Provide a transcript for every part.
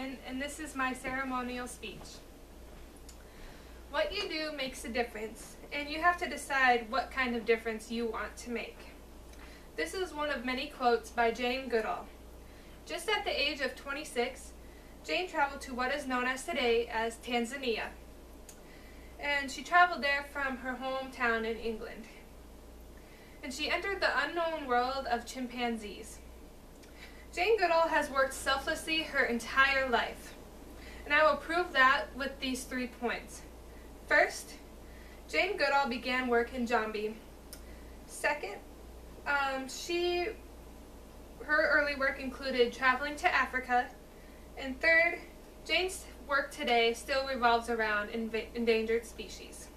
Kitterman, and this is my ceremonial speech. What you do makes a difference, and you have to decide what kind of difference you want to make. This is one of many quotes by Jane Goodall. Just at the age of 26, Jane traveled to what is known as today as Tanzania, and she traveled there from her hometown in England. And she entered the unknown world of chimpanzees. Jane Goodall has worked selflessly her entire life, and I will prove that with these 3 points. First, Jane Goodall began work in Jambi. Second, her early work included traveling to Africa. And third, Jane's work today still revolves around endangered species.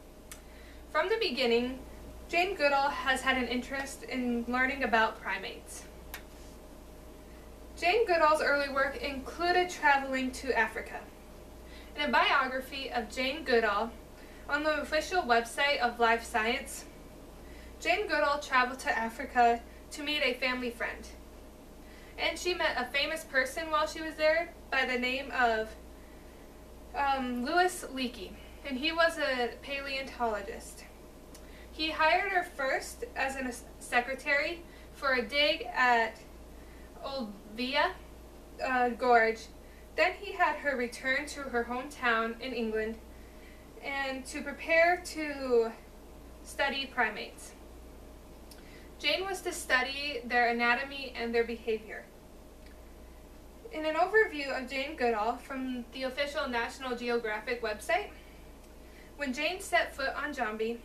From the beginning, Jane Goodall has had an interest in learning about primates. Jane Goodall's early work included traveling to Africa. In a biography of Jane Goodall on the official website of Life Science, Jane Goodall traveled to Africa to meet a family friend. And she met a famous person while she was there by the name of Louis Leakey, and he was a paleontologist. He hired her first as a secretary for a dig at Old Via Gorge. Then he had her return to her hometown in England and to prepare to study primates. Jane was to study their anatomy and their behavior. In an overview of Jane Goodall from the official National Geographic website, when Jane set foot on Jambi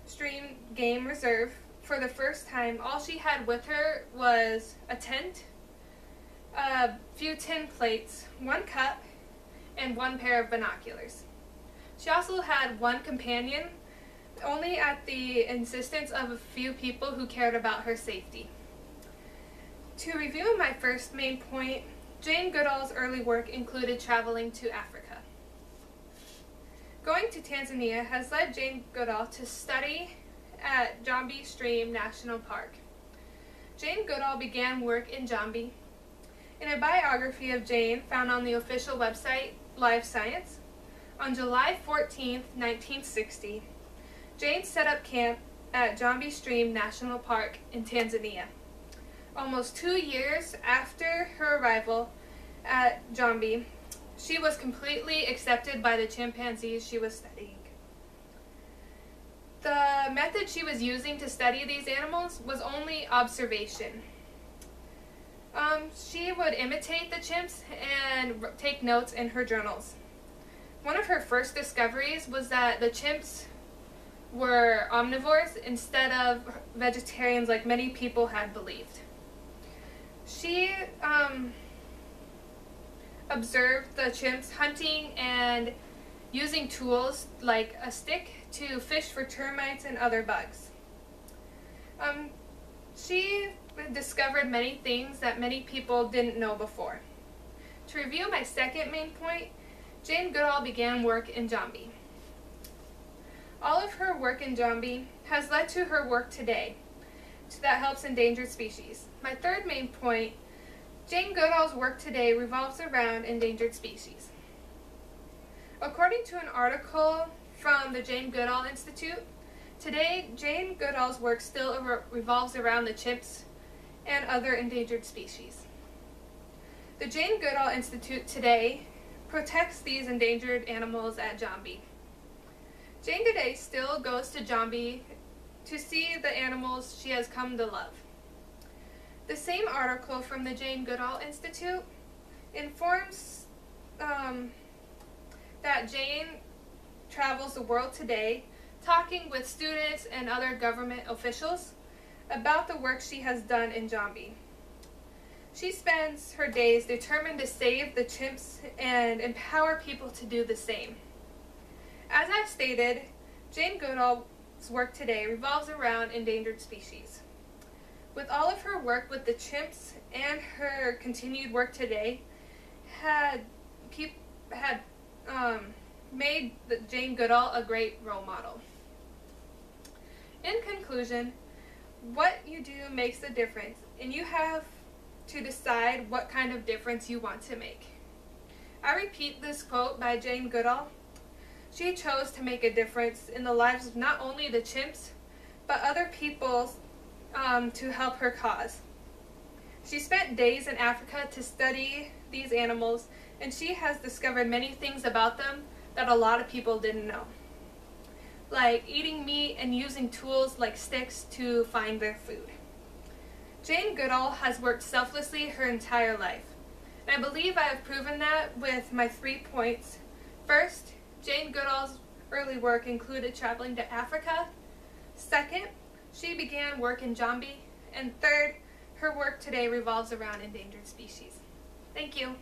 Stream Game Reserve for the first time, all she had with her was a tent, a few tin plates, 1 cup, and 1 pair of binoculars. She also had 1 companion, only at the insistence of a few people who cared about her safety. To review my first main point, Jane Goodall's early work included traveling to Africa. Going to Tanzania has led Jane Goodall to study at Jambi Stream National Park. Jane Goodall began work in Jambi. In a biography of Jane found on the official website Life Science, on July 14, 1960, Jane set up camp at Jambi Stream National Park in Tanzania. Almost 2 years after her arrival at Jambi, she was completely accepted by the chimpanzees she was studying. The method she was using to study these animals was only observation. She would imitate the chimps and take notes in her journals. One of her first discoveries was that the chimps were omnivores instead of vegetarians like many people had believed. She observed the chimps hunting and using tools like a stick to fish for termites and other bugs. She discovered many things that many people didn't know before. To review my second main point, Jane Goodall began work in Jambi. All of her work in Jambi has led to her work today that helps endangered species. My third main point, Jane Goodall's work today revolves around endangered species. According to an article from the Jane Goodall Institute, today Jane Goodall's work still revolves around the chimps and other endangered species. The Jane Goodall Institute today protects these endangered animals at Jambi. Jane today still goes to Jambi to see the animals she has come to love. The same article from the Jane Goodall Institute informs that Jane travels the world today talking with students and other government officials about the work she has done in Jambi. She spends her days determined to save the chimps and empower people to do the same. As I've stated, Jane Goodall's work today revolves around endangered species. With all of her work with the chimps and her continued work today, had made Jane Goodall a great role model. In conclusion, what you do makes a difference, and you have to decide what kind of difference you want to make. I repeat this quote by Jane Goodall. She chose to make a difference in the lives of not only the chimps, but other people to help her cause. She spent days in Africa to study these animals, and she has discovered many things about them that a lot of people didn't know, like eating meat and using tools like sticks to find their food. Jane Goodall has worked selflessly her entire life, and I believe I have proven that with my 3 points. First, Jane Goodall's early work included traveling to Africa. Second, she began work in Jambi. And third, her work today revolves around endangered species. Thank you.